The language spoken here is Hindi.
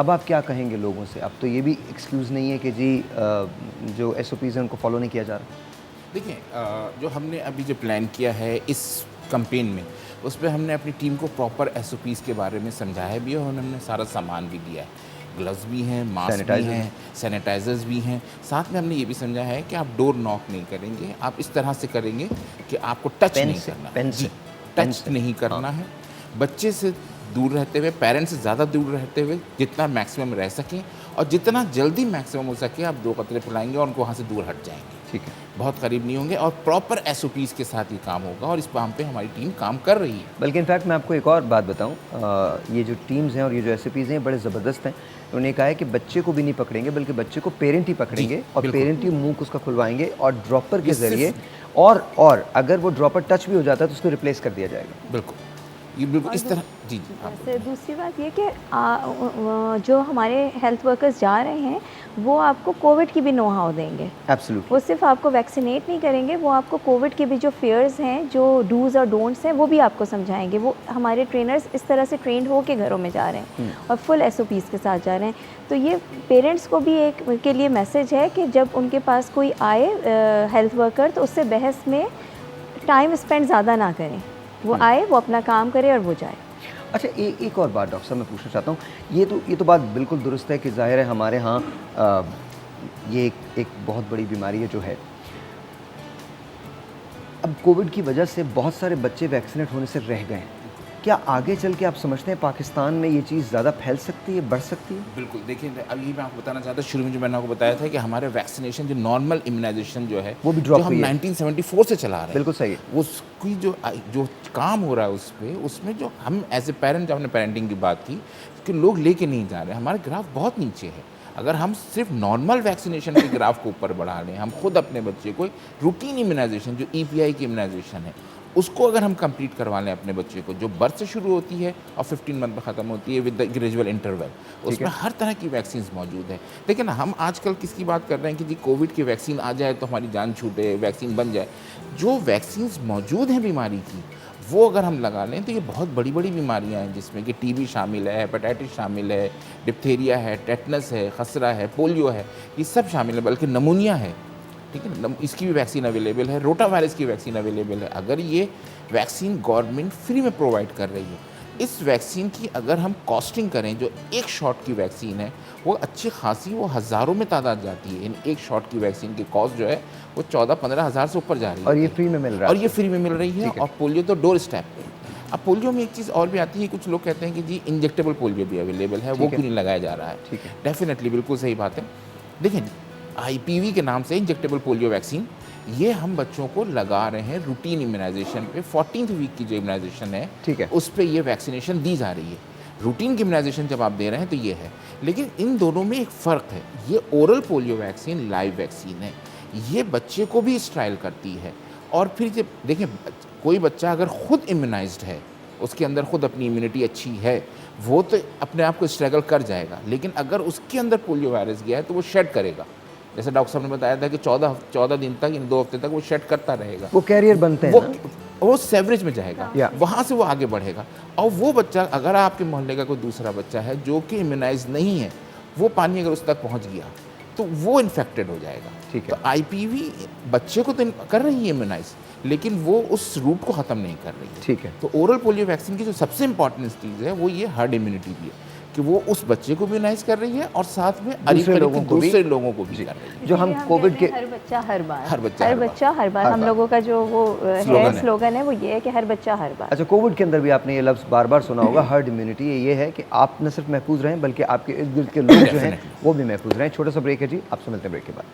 अब आप क्या कहेंगे लोगों से? अब तो ये भी एक्सक्यूज़ नहीं है कि जी जो एसओपीज़ हैं उनको फॉलो नहीं किया जा रहा। देखिए जो हमने अभी जो प्लान किया है इस कैंपेन में, उसमें हमने अपनी टीम को प्रॉपर एसओपीज़ के बारे में समझाया भी है और हमने सारा सामान भी दिया है। ग्लव्स भी हैं, मास्क भी सैनिटाइज़र हैं, सैनिटाइज़र्स भी हैं। साथ में हमने ये भी समझा है कि आप डोर नॉक नहीं करेंगे, आप इस तरह से करेंगे कि आपको टच पेन नहीं से, करना पेन है। से, जी, पेन टच से। नहीं हाँ, करना है। बच्चे से दूर रहते हुए, पेरेंट्स से ज़्यादा दूर रहते हुए जितना मैक्सिमम रह सकें और जितना जल्दी मैक्सिमम हो सके आप 2 कतरे पिलाएँगे और उनको वहाँ से दूर हट जाएँगे। ठीक है। बहुत करीब नहीं होंगे और प्रॉपर एसओपीज़ के साथ ये काम होगा और इस काम पे हमारी टीम काम कर रही है। बल्कि इनफैक्ट मैं आपको एक और बात बताऊँ, ये जो टीम्स हैं और ये जो एसओपीज़ हैं बड़े ज़बरदस्त हैं। उन्होंने कहा है कि बच्चे को भी नहीं पकड़ेंगे बल्कि बच्चे को पेरेंट ही जी, पकड़ेंगे और बिल्कुल। पेरेंट ही मुँह उसका खुलवाएँगे और ड्रॉपर ये के ज़रिए सिर्फ़ और अगर वो ड्रॉपर टच भी हो जाता है तो उसको रिप्लेस कर दिया जाएगा। बिल्कुल, ये बिल्कुल और इस तरह जी, जी, आप जैसे बोलिए। दूसरी बात ये कि जो हमारे हेल्थ वर्कर्स जा रहे हैं वो आपको कोविड की भी नो हाउ देंगे। एब्सोल्युटली। वो सिर्फ आपको वैक्सीनेट नहीं करेंगे, वो आपको कोविड के भी जो फेयर्स हैं, जो डूज़ और डोंट्स हैं, वो भी आपको समझाएंगे। वो हमारे ट्रेनर्स इस तरह से ट्रेंड हो के घरों में जा रहे हैं और फुल एसओपीज़ के साथ जा रहे हैं। तो ये पेरेंट्स को भी एक के लिए मैसेज है कि जब उनके पास कोई आए हेल्थ वर्कर तो उससे बहस में टाइम स्पेंड ज़्यादा ना करें। वो आए, वो अपना काम करे और वो जाए। अच्छा, एक और बात डॉक्टर साहब मैं पूछना चाहता हूँ। ये तो बात बिल्कुल दुरुस्त है कि ज़ाहिर है हमारे यहाँ ये एक बहुत बड़ी बीमारी है जो है। अब कोविड की वजह से बहुत सारे बच्चे वैक्सीनेट होने से रह गए हैं। क्या आगे चल के आप समझते हैं पाकिस्तान में ये चीज़ ज़्यादा फैल सकती है, बढ़ सकती है? बिल्कुल, देखिए अब ये मैं आपको बताना चाहता हूँ, शुरू में जो मैंने आपको बताया था कि हमारे वैक्सीनेशन जो नॉर्मल इम्यूनाइज़ेशन जो है, वो भी जो ड्रॉप हम हुई है। 1974 से चला रहे हैं, बिल्कुल सही है। उसकी जो काम हो रहा है उसमें जो हम एज़ ए पेरेंट जब हमने पेरेंटिंग की बात की कि लोग लेके नहीं जा रहे हैं, हमारा ग्राफ बहुत नीचे है। अगर हम सिर्फ नॉर्मल वैक्सीनेशन के ग्राफ को ऊपर बढ़ा लें, हम खुद अपने बच्चे को रूटीन इम्यूनाइज़ेशन जो ईपीआई की इम्यूनाइज़ेशन है, उसको अगर हम कंप्लीट करवा लें अपने बच्चे को, जो बर्थ से शुरू होती है और 15 मंथ में ख़त्म होती है विद द ग्रेजुअल इंटरवल, उसमें हर तरह की वैक्सीन मौजूद है। लेकिन हम आजकल किसकी बात कर रहे हैं कि जी कोविड की वैक्सीन आ जाए तो हमारी जान छूटे, वैक्सीन बन जाए। जो वैक्सीन मौजूद हैं बीमारी की, वो अगर हम लगा लें तो ये बहुत बड़ी-बड़ी बीमारियाँ हैं जिसमें कि टीबी शामिल है, हेपेटाइटिस शामिल है, डिप्थीरिया है, टेटनस है, खसरा है, पोलियो है, ये सब शामिल है, बल्कि नमूनिया है। ठीक है ना, इसकी भी वैक्सीन अवेलेबल है, रोटा वायरस की वैक्सीन अवेलेबल है। अगर ये वैक्सीन गवर्नमेंट फ्री में प्रोवाइड कर रही है, इस वैक्सीन की अगर हम कॉस्टिंग करें, जो एक शॉट की वैक्सीन है वो अच्छी खासी, वो हज़ारों में तादाद जाती है। इन एक शॉट की वैक्सीन की कॉस्ट जो है वो 14-15 हज़ार से ऊपर जा रही है और ये फ्री में मिल रहा है। और ये फ्री में मिल रही है। ठीक है। और पोलियो तो डोर स्टेप पे। अब पोलियो में एक चीज़ और भी आती है, कुछ लोग कहते हैं कि जी इंजेक्टेबल पोलियो भी अवेलेबल है, वो ठीक है। क्यों नहीं लगाया जा रहा है? ठीक है। डेफिनेटली बिल्कुल सही बात है। देखिए आईपीवी के नाम से इंजेक्टेबल पोलियो वैक्सीन, ये हम बच्चों को लगा रहे हैं रूटीन इम्यूनाइजेशन पे। 14th वीक की जो इम्यूनाइजेशन है, ठीक है। उस पे ये वैक्सीनेशन दी जा रही है। रूटीन की इम्यूनाइजेशन जब आप दे रहे हैं तो ये है, लेकिन इन दोनों में एक फ़र्क है। ये oral polio vaccine live vaccine है, ये बच्चे को भी स्ट्राइल करती है। और फिर जब देखिए कोई बच्चा अगर खुद इम्यूनाइज्ड है, उसके अंदर खुद अपनी इम्यूनिटी अच्छी है, वो तो अपने आप को स्ट्रगल कर जाएगा। लेकिन अगर उसके अंदर पोलियो वायरस गया है तो वो शेड करेगा। जैसे डॉक्टर साहब ने बताया था कि 14 दिन तक, इन 2 हफ्ते तक वो शेड करता रहेगा। वो कैरियर बनते हैं ना? वो सेवरेज में जाएगा, या। वहाँ से वो आगे बढ़ेगा। और वो बच्चा, अगर आपके मोहल्ले का कोई दूसरा बच्चा है जो कि इम्यूनाइज नहीं है, वो पानी अगर उस तक पहुँच गया तो वो इन्फेक्टेड हो जाएगा। ठीक है। तो आईपीवी बच्चे को तो कर रही है इम्यूनाइज, लेकिन वो उस रूट को ख़त्म नहीं कर रही है। ठीक है। तो ओरल पोलियो वैक्सीन की जो सबसे इंपॉर्टेंट चीज़ है वो ये हर्ड इम्यूनिटी भी है कि वो उस बच्चे को भी इम्यूनाइज कर रही है और साथ में दूसरे लोगों को भी भी कर रही है। जो हम कोविड के हर बच्चा हर बार, हर बच्चा हर बार हम लोगों का जो वो स्लोगन है वो ये है कि हर बच्चा हर बार। अच्छा, कोविड के अंदर भी आपने ये लफ्ज़ बार बार सुना होगा, हर्ड इम्यूनिटी। ये है कि आप न सिर्फ महफूज रहें बल्कि आपके इर्द गिर्द के लोग जो हैं वो भी महफूज रहें। छोटा सा ब्रेक है जी, आपसे मिलते हैं ब्रेक के बाद।